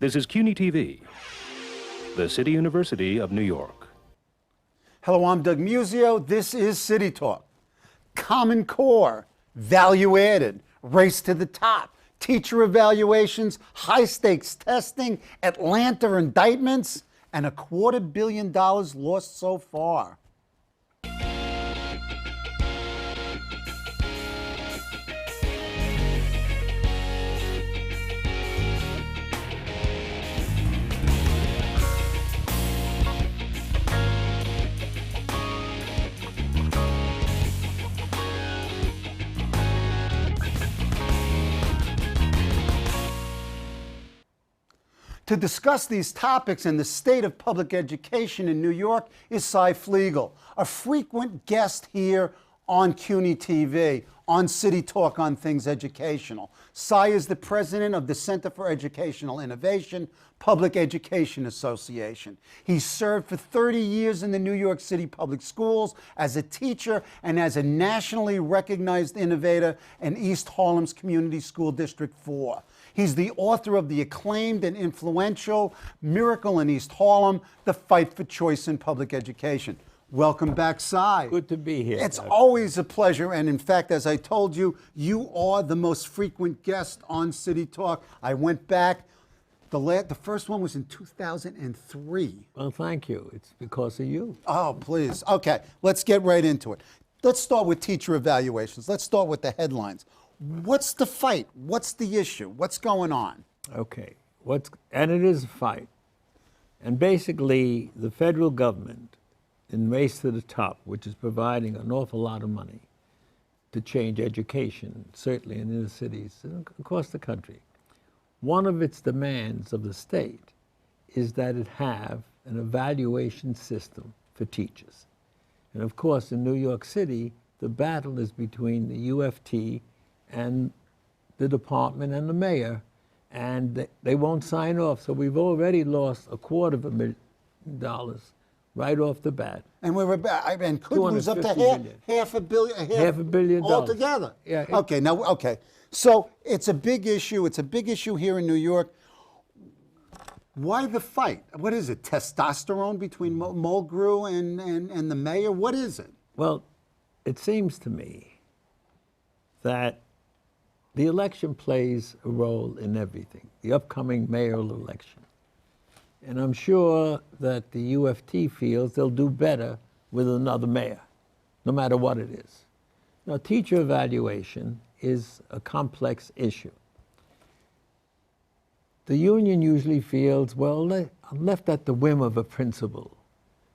This is CUNY TV, the City University of New York. Hello, I'm Doug Muzzio. This is CityTalk. Common Core, value added, race to the top, teacher evaluations, high stakes testing, Atlanta indictments, and $250 million lost so far. To discuss these topics and the state of public education in New York is Fliegel, a frequent guest here on CUNY TV, on CityTalk on Things Educational. Cy is the president of the Center for Educational Innovation, Public Education Association. He served for 30 years in the New York City public schools as a teacher and as a nationally recognized innovator in East Harlem's Community School District 4. He's the author of the acclaimed and influential Miracle in East Harlem, The Fight for Choice in Public Education. Welcome back, Cy. Good to be here. It's always a pleasure, and in fact, as I told you, you are the most frequent guest on CityTalk. I went back, the first one was in 2003. Well, thank you. It's because of you. Oh, please. Okay, let's get right into it. Let's start with teacher evaluations. Let's start with the headlines. What's the fight? What's the issue? What's going on? Okay, and it is a fight. And basically, the federal government, in Race to the Top, which is providing an awful lot of money to change education, certainly in inner cities and across the country, one of its demands of the state is that it have an evaluation system for teachers. And of course, in New York City, the battle is between the UFT and the department and the mayor, and they won't sign off. So we've already lost $250,000 right off the bat. And could lose up to half a billion altogether. Yeah. Okay. So it's a big issue. It's a big issue here in New York. Why the fight? What is it? Testosterone between Mulgrew and the mayor? What is it? Well, it seems to me that the election plays a role in everything, the upcoming mayoral election. And I'm sure that the UFT feels they'll do better with another mayor, no matter what it is. Now, teacher evaluation is a complex issue. The union usually feels, well, I'm left at the whim of a principal.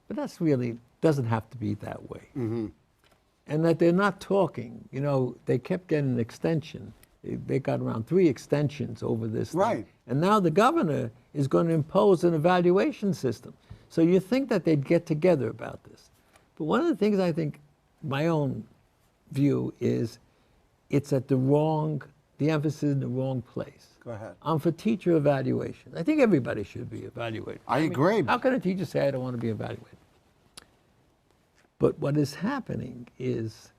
But that's really, doesn't have to be that way. Mm-hmm. And that they're not talking. You know, they kept getting an extension. They got around 3 extensions over this right thing. And now the governor is going to impose an evaluation system. So you think that they'd get together about this. But one of the things I think, my own view is, it's at the emphasis in the wrong place. Go ahead. I'm for teacher evaluation. I think everybody should be evaluated. I agree. How can a teacher say, I don't want to be evaluated? But what is happening is,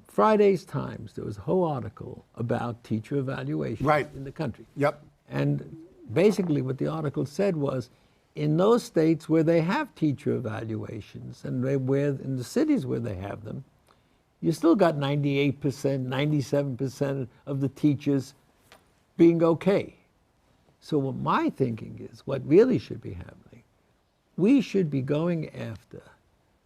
Friday's Times, there was a whole article about teacher evaluation in the country. Yep. And basically what the article said was, in those states where they have teacher evaluations and where in the cities where they have them, you still got 98%, 97% of the teachers being okay. So what my thinking is, what really should be happening, we should be going after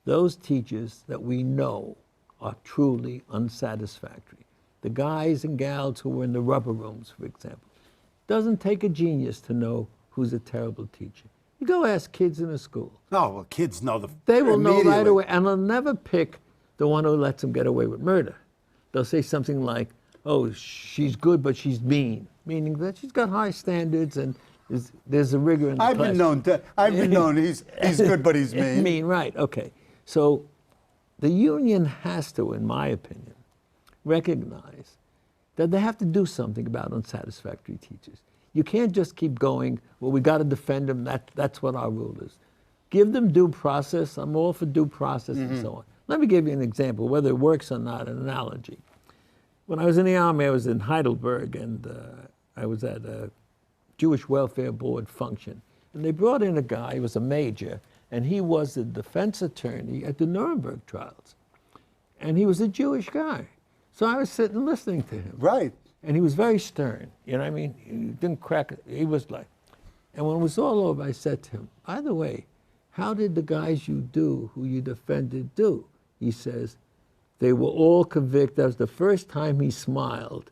those teachers that we know are truly unsatisfactory. The guys and gals who were in the rubber rooms, for example. Doesn't take a genius to know who's a terrible teacher. You go ask kids in a school. Oh, well, kids know They will know right away, and they'll never pick the one who lets them get away with murder. They'll say something like, oh, she's good, but she's mean, meaning that she's got high standards and there's a rigor in the class. I've been known he's good, but he's mean. Mean, right, okay. So the union has to, in my opinion, recognize that they have to do something about unsatisfactory teachers. You can't just keep going, well, we got to defend them, that's what our rule is. Give them due process. I'm all for due process and so on. Let me give you an example, whether it works or not, an analogy. When I was in the Army, I was in Heidelberg, and I was at a Jewish Welfare Board function. And they brought in a guy, he was a major, and he was the defense attorney at the Nuremberg trials. And he was a Jewish guy. So I was sitting listening to him. Right. And he was very stern, you know what I mean? He didn't crack it. He was like, and when it was all over, I said to him, by the way, how did the guys who you defended do? He says, they were all convicted. That was the first time he smiled.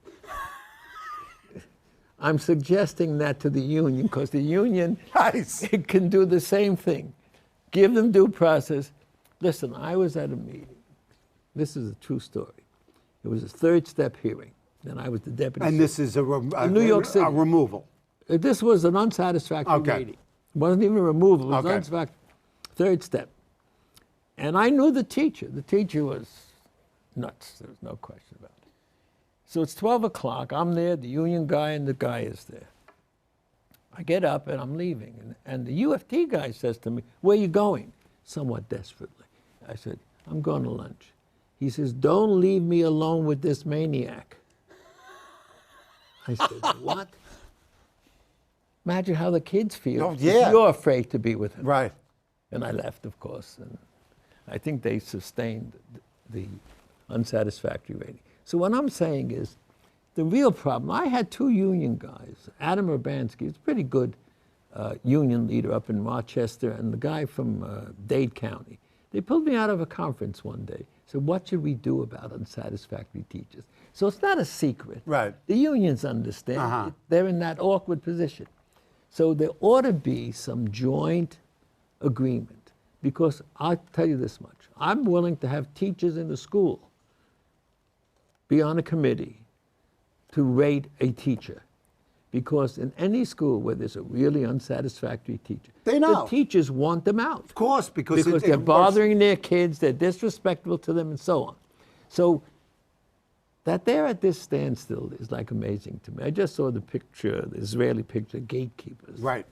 I'm suggesting that to the union because the union it can do the same thing. Give them due process. Listen, I was at a meeting. This is a true story. It was a third step hearing. And I was the deputy. And this is New York City. A removal. This was an unsatisfactory rating. It wasn't even a removal. It was unsatisfactory. Third step. And I knew the teacher. The teacher was nuts. There was no question about it. So it's 12 o'clock. I'm there, the union guy, and the guy is there. I get up and I'm leaving. And the UFT guy says to me, where are you going? Somewhat desperately. I said, I'm going to lunch. He says, don't leave me alone with this maniac. I said, what? Imagine how the kids feel. Oh, yeah. You're afraid to be with him. Right. And I left, of course. And I think they sustained the unsatisfactory rating. So what I'm saying is, the real problem, I had two union guys. Adam Urbanski, he's a pretty good union leader up in Rochester, and the guy from Dade County. They pulled me out of a conference one day. Said, what should we do about unsatisfactory teachers? So it's not a secret. Right. The unions understand. They're in that awkward position. So there ought to be some joint agreement, because I'll tell you this much. I'm willing to have teachers in the school be on a committee to rate a teacher, because in any school where there's a really unsatisfactory teacher, the teachers want them out. Of course, because they're bothering their kids, they're disrespectful to them, and so on. So that they're at this standstill is like amazing to me. I just saw the picture, the Israeli picture, Gatekeepers. Right.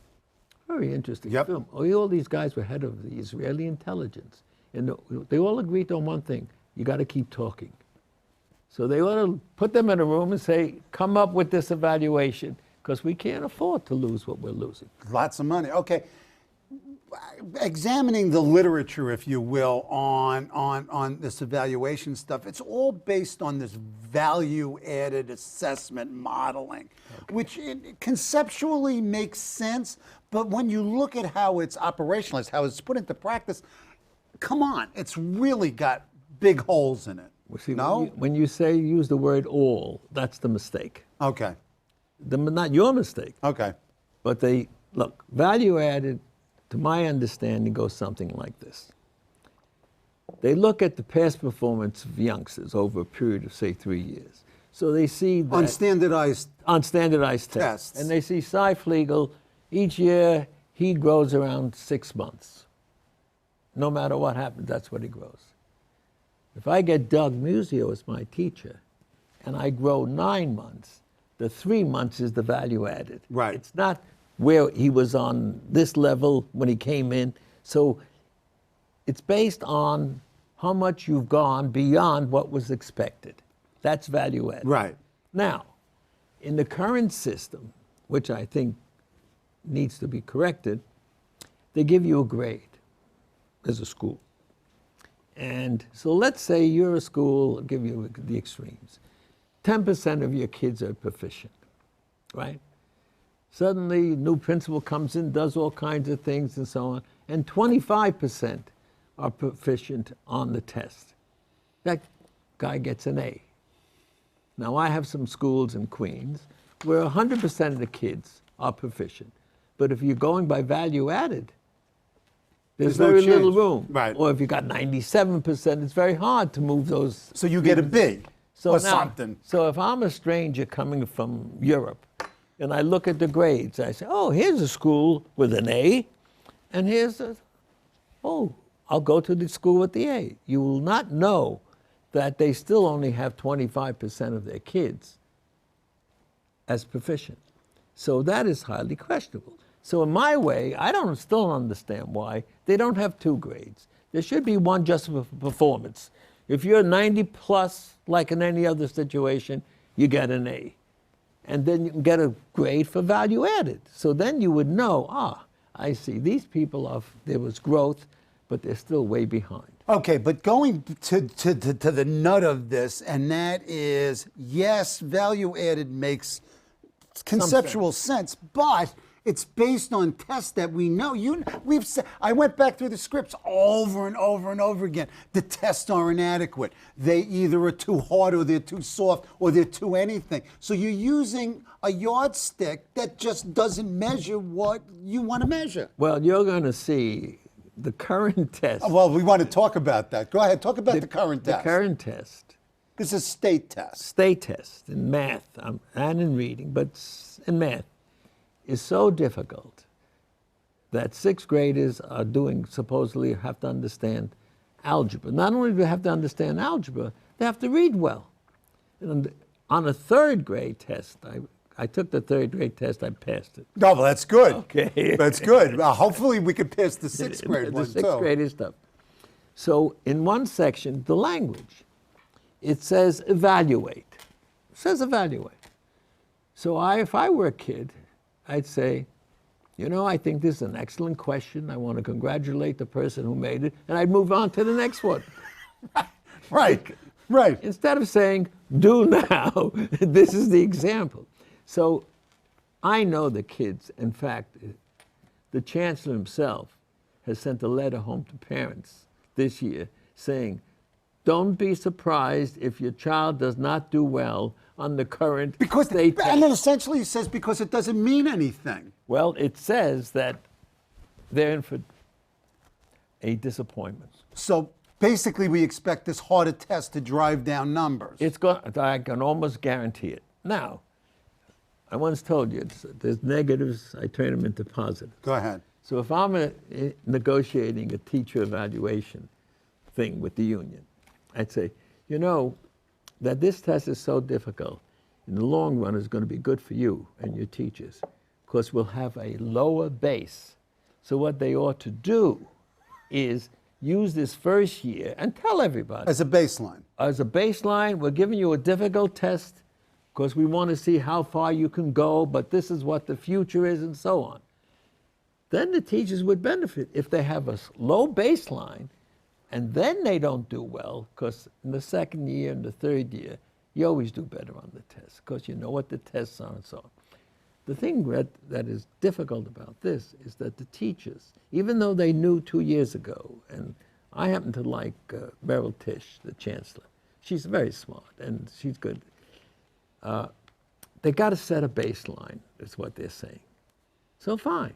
Very interesting film. All these guys were head of the Israeli intelligence. And they all agreed on one thing: you got to keep talking. So they ought to put them in a room and say, come up with this evaluation, because we can't afford to lose what we're losing. Lots of money. Okay. Examining the literature, if you will, on this evaluation stuff, it's all based on this value-added assessment modeling, which conceptually makes sense, but when you look at how it's operationalized, how it's put into practice, come on, it's really got big holes in it. Well, see, no? When you say use the word all, that's the mistake. Okay. Not your mistake. Okay. But look, value-added, to my understanding, goes something like this. They look at the past performance of youngsters over a period of, say, 3 years. So they see that... On standardized tests. And they see Fliegel, each year he grows around 6 months. No matter what happens, that's what he grows. If I get Doug Muzzio as my teacher, and I grow 9 months, the 3 months is the value added. Right. It's not where he was on this level when he came in. So it's based on how much you've gone beyond what was expected. That's value added. Right. Now, in the current system, which I think needs to be corrected, they give you a grade as a school. And so let's say you're a school, I'll give you the extremes. 10% of your kids are proficient, right? Suddenly, new principal comes in, does all kinds of things and so on, and 25% are proficient on the test. That guy gets an A. Now, I have some schools in Queens where 100% of the kids are proficient. But if you're going by value added, there's very little room. Right. Or if you got 97%, it's very hard to move those. So you get a B or now, something. So if I'm a stranger coming from Europe, and I look at the grades, I say, oh, here's a school with an A, and I'll go to the school with the A. You will not know that they still only have 25% of their kids as proficient. So that is highly questionable. So in my way, I still don't understand why they don't have 2 grades. There should be one just for performance. If you're 90 plus, like in any other situation, you get an A. and then you can get a grade for value added. So then you would know, I see, these people, there was growth, but they're still way behind. Okay, but going to the nut of this, and that is, yes, value added makes conceptual sense, but it's based on tests that we know. I went back through the scripts over and over and over again. The tests are inadequate. They either are too hard or they're too soft or they're too anything. So you're using a yardstick that just doesn't measure what you want to measure. Well, you're going to see the current test. Well, we want to talk about that. Go ahead, talk about the current test. The current test. This is a state test. State test in math and in reading, but in math, is so difficult that sixth graders are supposedly have to understand algebra. Not only do they have to understand algebra, they have to read well. And on a third grade test, I took the third grade test, I passed it. No, well, that's good. Okay. That's good. Hopefully we could pass the sixth grade one, too. The sixth grade is tough. So in one section, the language, it says evaluate. It says evaluate. So if I were a kid, I'd say, I think this is an excellent question. I want to congratulate the person who made it, and I'd move on to the next one. Right. Instead of saying, do now, this is the example. So I know the kids. In fact, the chancellor himself has sent a letter home to parents this year saying, don't be surprised if your child does not do well on the current state test. And then essentially he says because it doesn't mean anything. Well, it says that they're in for a disappointment. So basically we expect this harder test to drive down numbers. I can almost guarantee it. Now, I once told you, there's negatives, I turn them into positives. Go ahead. So if I'm negotiating a teacher evaluation thing with the union, I'd say, that this test is so difficult, in the long run is going to be good for you and your teachers, because we'll have a lower base. So what they ought to do is use this first year and tell everybody. As a baseline. As a baseline, we're giving you a difficult test because we want to see how far you can go, but this is what the future is, and so on. Then the teachers would benefit if they have a low baseline, and then they don't do well, because in the second year and the third year, you always do better on the test, because you know what the tests are and so on. The thing that is difficult about this is that the teachers, even though they knew 2 years ago, and I happen to like Beryl Tisch, the chancellor. She's very smart, and she's good. They got to set a baseline, is what they're saying. So fine,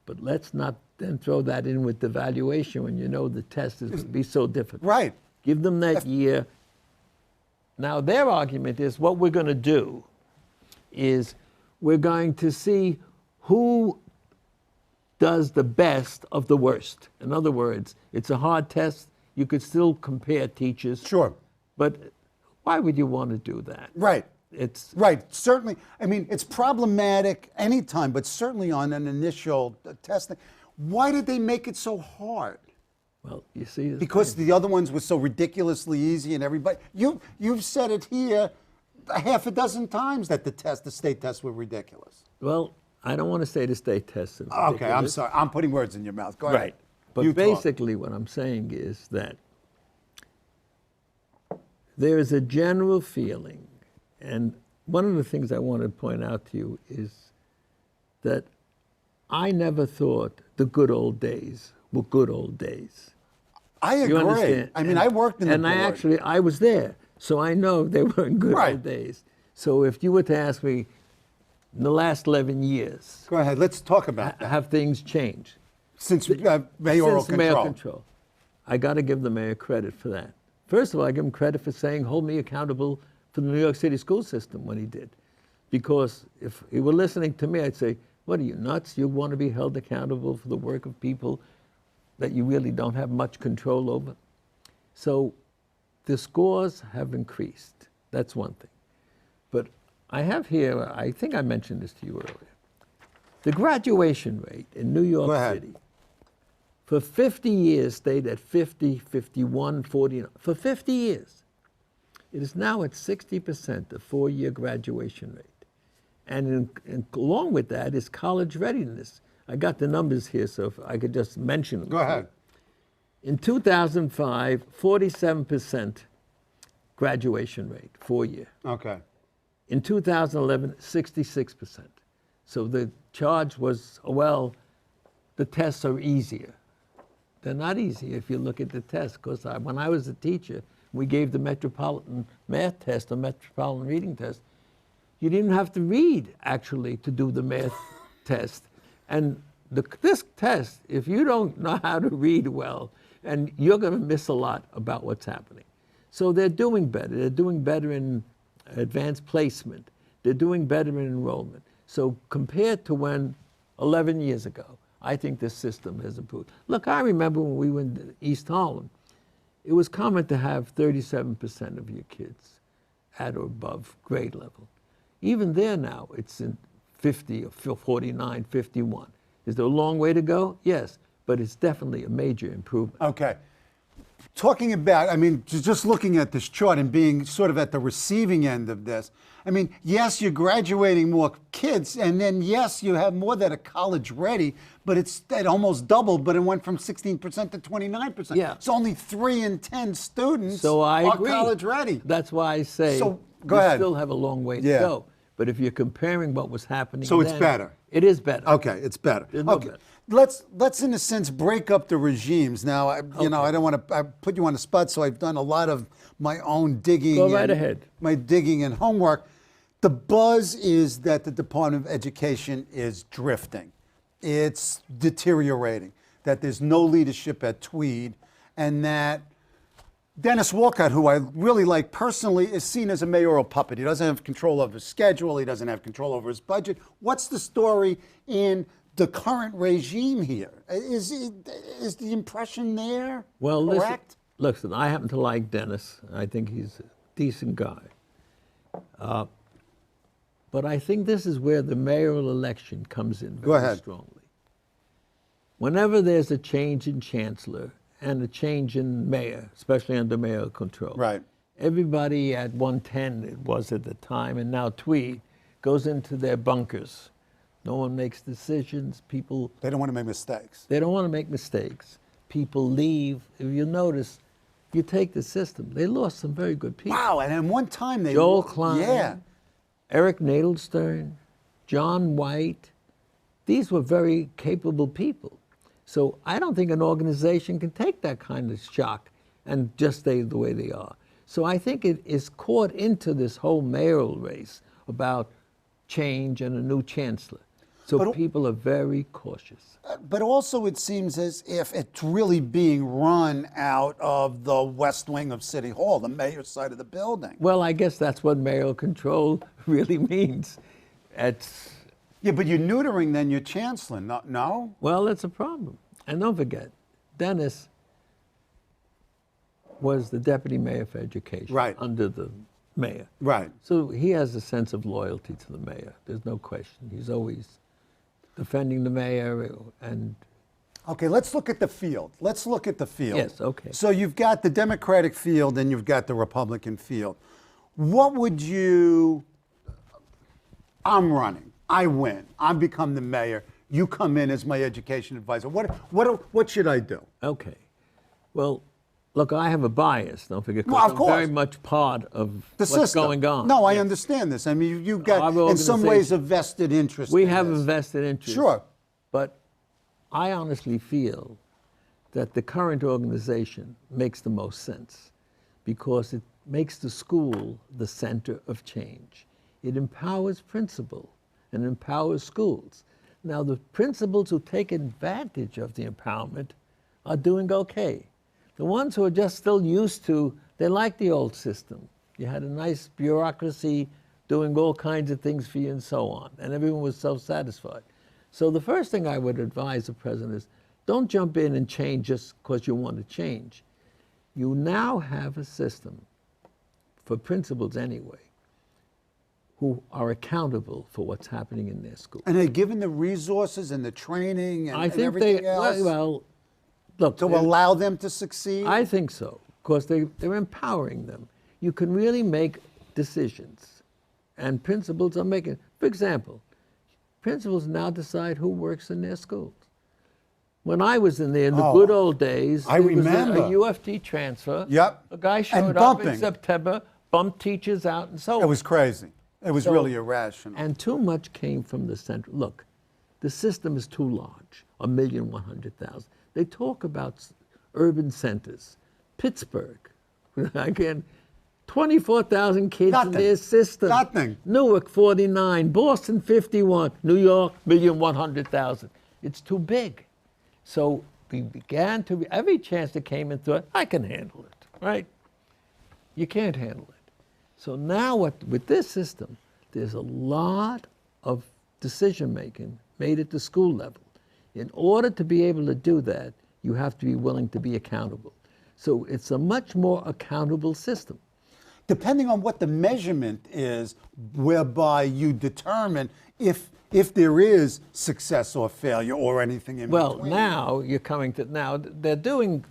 but let's not then throw that in with the evaluation when you know the test is going to be so difficult. Right. Give them that year. Now their argument is what we're going to do is we're going to see who does the best of the worst. In other words, it's a hard test. You could still compare teachers. Sure. But why would you want to do that? Right. It's right. Certainly. I mean, it's problematic anytime, but certainly on an initial testing. Why did they make it so hard? Well, you see, because the other ones were so ridiculously easy, and everybody. You've said it here a half a dozen times that the state tests were ridiculous. Well, I don't want to say the state tests. Okay, I'm sorry. I'm putting words in your mouth. Go ahead. Right. But basically, what I'm saying is that there is a general feeling, and one of the things I want to point out to you is that I never thought the good old days were good old days. I agree. You understand? I mean, I worked in the board. And I was there, so I know they weren't good old days. So if you were to ask me, in the last 11 years, go ahead. Let's talk about that. Have things changed? Since mayoral control. I got to give the mayor credit for that. First of all, I give him credit for saying, hold me accountable for the New York City school system when he did. Because if he were listening to me, I'd say, what are you, nuts? You want to be held accountable for the work of people that you really don't have much control over? So the scores have increased. That's one thing. But I have here, I think I mentioned this to you earlier, the graduation rate in New York City for 50 years stayed at 50, 51, 49, for 50 years. It is now at 60%, the 4-year graduation rate. And along with that is college readiness. I got the numbers here, so if I could just mention them. Go ahead. In 2005, 47% graduation rate, 4-year. Okay. In 2011, 66%. So the charge was, well, the tests are easier. They're not easy if you look at the tests, because when I was a teacher, we gave the metropolitan math test or metropolitan reading test. You didn't have to read, actually, to do the math test. And this test, if you don't know how to read well, and you're going to miss a lot about what's happening. So they're doing better. They're doing better in advanced placement. They're doing better in enrollment. So compared to when 11 years ago, I think this system has improved. Look, I remember when we were in East Harlem, it was common to have 37% of your kids at or above grade level. Even there now, it's in 50 or 49, 51. Is there a long way to go? Yes, but it's definitely a major improvement. Okay. Talking about, I mean, just looking at this chart and being sort of at the receiving end of this, I mean, yes, you're graduating more kids, and then yes, you have more that are college ready, but it almost doubled, but it went from 16% to 29%. Yeah. So only 3 in 10 students So I are agree. college ready. That's why I say So, go we ahead. still have a long way to Yeah. go. But if you're comparing what was happening So it's then, better. It is better. Okay, it's better. It's no Okay, better. let's in a sense break up the regimes. Now, you know, I don't want to put you on the spot, so I've done a lot of my own digging. Go right ahead. My digging and homework. The buzz is that the Department of Education is drifting. It's deteriorating. That there's no leadership at Tweed, and that Dennis Walcott, who I really like personally, is seen as a mayoral puppet. He doesn't have control over his schedule. He doesn't have control over his budget. What's the story in the current regime here? Is the impression there Well, correct? listen, I happen to like Dennis. I think he's a decent guy. But I think this is where the mayoral election comes in Go very ahead. strongly. Whenever there's a change in chancellor and a change in mayor, especially under mayoral control, Right. everybody at 110, it was at the time, and now Tweed, goes into their bunkers. No one makes decisions. People, They don't want to make mistakes. they don't want to make mistakes. People leave. If you notice, you take the system, they lost some very good people. Wow, and at one time they Joel Klein, Yeah. Eric Nadelstern, John White, these were very capable people. So I don't think an organization can take that kind of shock and just stay the way they are. So I think it is caught into this whole mayoral race about change and a new chancellor. So But- people are very cautious. But also it seems as if it's really being run out of the west wing of City Hall, the mayor's side of the building. Well, I guess that's what mayoral control really means. It's, Yeah, but you're neutering then your chancellor, no? well, it's a problem. And don't forget, Dennis was the deputy mayor for education Right. under the mayor. Right. So he has a sense of loyalty to the mayor. There's no question. He's always defending the mayor and Okay, let's look at the field. Let's look at the field. Yes, okay. So you've got the Democratic field and you've got the Republican field. What would you, I'm running, I win, I become the mayor, you come in as my education advisor. What should I do? okay. Well, look, I have a bias. Don't forget, 'cause Well, of I'm course. very much part of The what's system. going on. No, I Yes. understand this. I mean, you've got, Our in some ways, a organization- vested interest We in have this. a vested interest. Sure. But I honestly feel that the current organization makes the most sense because it makes the school the center of change. It empowers principal and empowers schools. Now, the principals who take advantage of the empowerment are doing okay. The ones who are just still used to, they like the old system. You had a nice bureaucracy doing all kinds of things for you and so on, and everyone was self-satisfied. So the first thing I would advise the president is don't jump in and change just because you want to change. You now have a system, for principals anyway, who are accountable for what's happening in their school. And they're given the resources and the training and, I and think everything they, else well, look, to they- allow them to succeed? I think so, because they're empowering them. You can really make decisions, and principals are making. For example, principals now decide who works in their schools. When I was in there in the good old days, I remember. was a UFT transfer. Yep. A guy And showed up in bumping. September, bumped teachers out, and so on. It was crazy. It was So- really irrational. And too much came from the center. Look, the system is too large, 1,100,000. They talk about urban centers. Pittsburgh, again, 24,000 kids in their system. Nothing. Newark, 49. Boston, 51. New York, 1,100,000. It's too big. So we began to, every chance that came in, thought, I can handle it, right? You can't handle it. So now with this system, there's a lot of decision making made at the school level. In order to be able to do that, you have to be willing to be accountable. So it's a much more accountable system. Depending on what the measurement is, whereby you determine if there is success or failure or anything in Well, between. now you're coming to, now they're doing,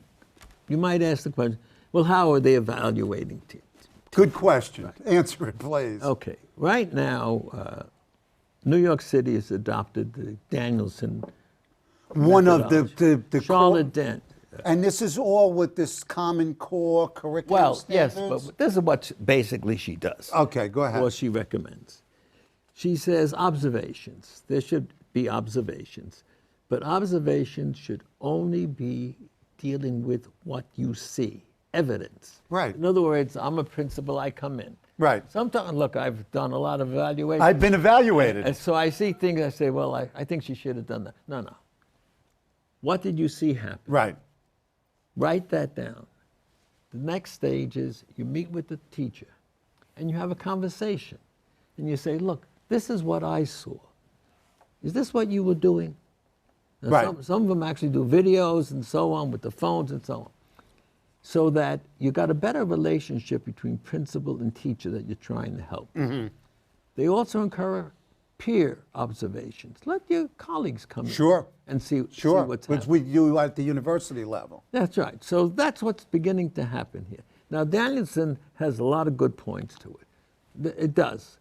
you might ask the question, well, how are they evaluating teams? Good question. Right. Answer it, please. Okay. Right now, New York City has adopted the Danielson One of methodology. the Charlotte Dent. And this is all with this Common Core curriculum Well, yes, standards? but this is what basically she does. Okay, go ahead. Or she recommends. She says observations. There should be observations. But observations should only be dealing with what you see, evidence. Right. In other words, I'm a principal, I come in. Right. Sometimes, look, I've done a lot of evaluation. I've been evaluated. And so I see things, I say, well, I think she should have done that. No, no. What did you see happen? Right. Write that down. The next stage is you meet with the teacher and you have a conversation. And you say, look, this is what I saw. Is this what you were doing? Now, Right. some of them actually do videos and so on with the phones and so on. So that you got a better relationship between principal and teacher that you're trying to help. Mm-hmm. They also encourage peer observations. Let your colleagues come in and see what's happening. Which we do at the university level. That's right. So that's what's beginning to happen here. Now, Danielson has a lot of good points to it. It does.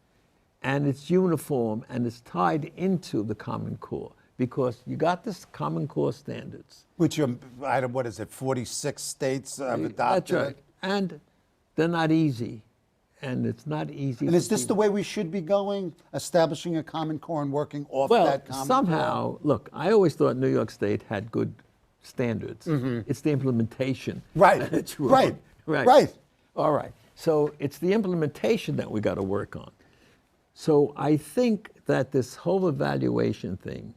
And it's uniform and it's tied into the Common Core because you got this Common Core standards. Which are, what is it, 46 states have adopted That's right. it? And they're not easy. And it's not easy. And is this the way we should be going, establishing a Common Core and working off that Common Core? Somehow, look, I always thought New York State had good standards. Mm-hmm. It's the implementation. Right, That's wrong. Right. All right. So it's the implementation that we got to work on. So I think that this whole evaluation thing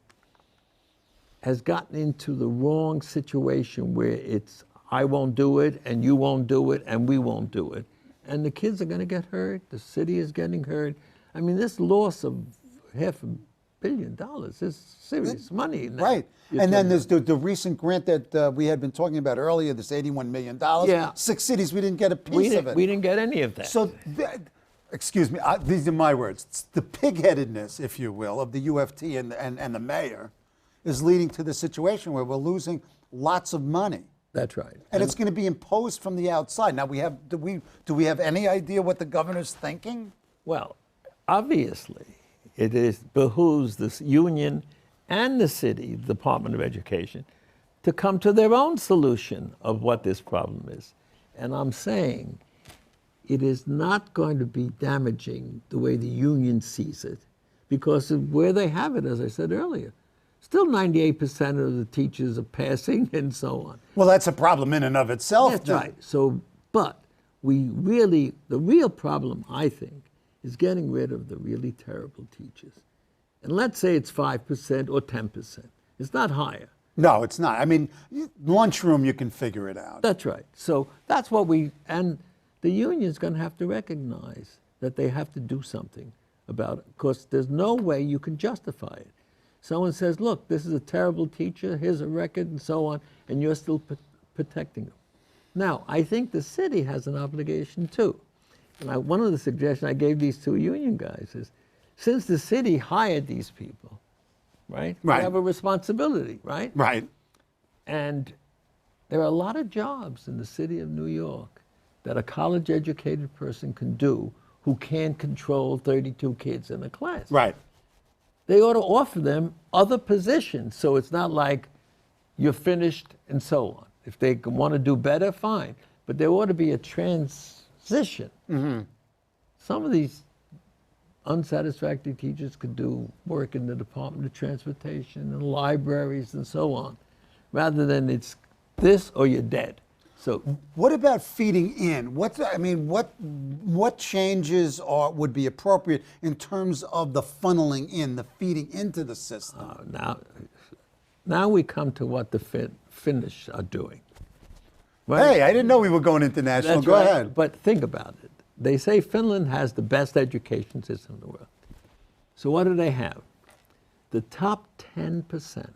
has gotten into the wrong situation where it's I won't do it and you won't do it and we won't do it. And the kids are going to get hurt. The city is getting hurt. I mean, this loss of $500 million is serious money. Right. And then there's the recent grant that we had been talking about earlier, this $81 million. Yeah. 6 cities, we didn't get a piece of it. We didn't get any of that. So, excuse me, these are my words. It's the pigheadedness, if you will, of the UFT and the mayor is leading to the situation where we're losing lots of money. That's right. And it's going to be imposed from the outside. Now, do we have any idea what the governor's thinking? Well, obviously, it behooves this union and the city, the Department of Education, to come to their own solution of what this problem is. And I'm saying it is not going to be damaging the way the union sees it because of where they have it, as I said earlier. Still 98% of the teachers are passing and so on. Well, that's a problem in and of itself. That's right. So, but the real problem, I think, is getting rid of the really terrible teachers. And let's say it's 5% or 10%. It's not higher. No, it's not. I mean, lunchroom, you can figure it out. That's right. So that's what and the union's going to have to recognize that they have to do something about it because there's no way you can justify it. Someone says, look, this is a terrible teacher, here's a record, and so on, and you're still protecting them. Now, I think the city has an obligation too. And one of the suggestions I gave these two union guys is, since the city hired these people, right? Right. They have a responsibility, right? Right. And there are a lot of jobs in the city of New York that a college-educated person can do who can't control 32 kids in a class. Right. They ought to offer them other positions, so it's not like you're finished and so on. If they want to do better, fine. But there ought to be a transition. Some of these unsatisfactory teachers could do work in the Department of Transportation and libraries and so on, rather than it's this or you're dead. So What about feeding in? What changes would be appropriate in terms of the funneling in, the feeding into the system? now we come to what the Finnish are doing. Right? Hey, I didn't know we were going international. That's Go right. ahead. But think about it. They say Finland has the best education system in the world. So what do they have? The top 10%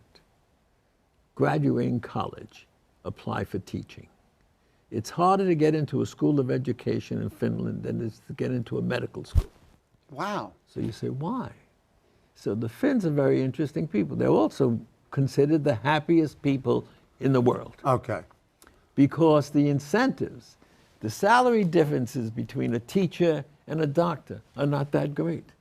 graduating college apply for teaching. It's harder to get into a school of education in Finland than it is to get into a medical school. Wow. So you say, why? So the Finns are very interesting people. They're also considered the happiest people in the world. Okay. Because the incentives, the salary differences between a teacher and a doctor are not that great.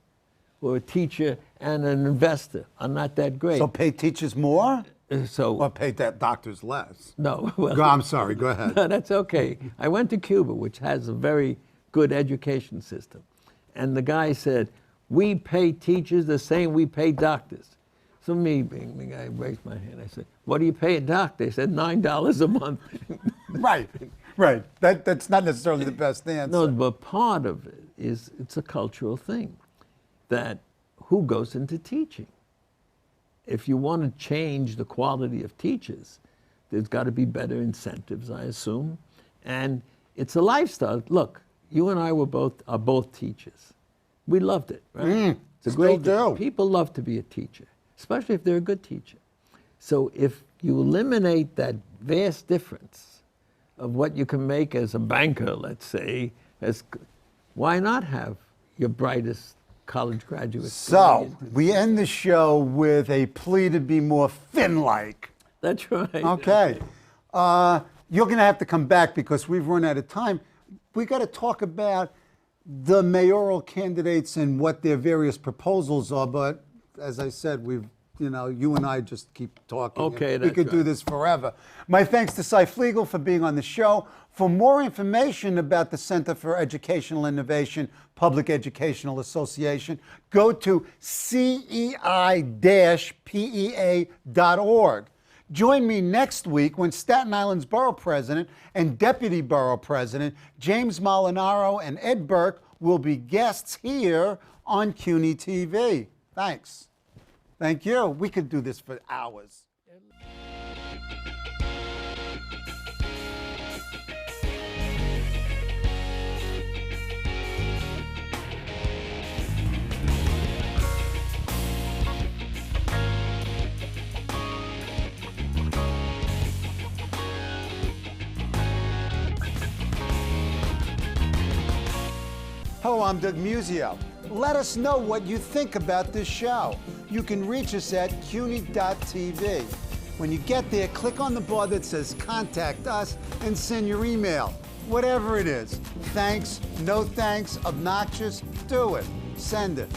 Or a teacher and an investor are not that great. So pay teachers more? So Or pay doctors less? no, well, I'm sorry, go ahead. no, that's okay. I went to Cuba, which has a very good education system. And the guy said, we pay teachers the same we pay doctors. So me, being the guy, raised my hand. I said, what do you pay a doctor? They said, $9 a month. Right, right. That's not necessarily the best answer. No, but part of it is it's a cultural thing, that who goes into teaching? If you want to change the quality of teachers, there's got to be better incentives, I assume. And it's a lifestyle. Look, you and I are both teachers. We loved it, right? It's a great do. People love to be a teacher, especially if they're a good teacher. So if you eliminate that vast difference of what you can make as a banker, let's say, why not have your brightest college graduates? So, we end the show with a plea to be more Finn-like. That's right. Okay. You're going to have to come back because we've run out of time. We got to talk about the mayoral candidates and what their various proposals are. But as I said, you and I just keep talking. Okay, we could do this forever. My thanks to Fliegel for being on the show. For more information about the Center for Educational Innovation, Public Educational Association, go to CEI-PEA.org. Join me next week when Staten Island's Borough President and Deputy Borough President James Molinaro and Ed Burke will be guests here on CUNY TV. Thanks. Thank you. We could do this for hours. Hello, I'm Doug Muzzio. Let us know what you think about this show. You can reach us at CUNY.TV. When you get there, click on the bar that says Contact Us and send your email. Whatever it is. Thanks, no thanks, obnoxious, do it. Send it.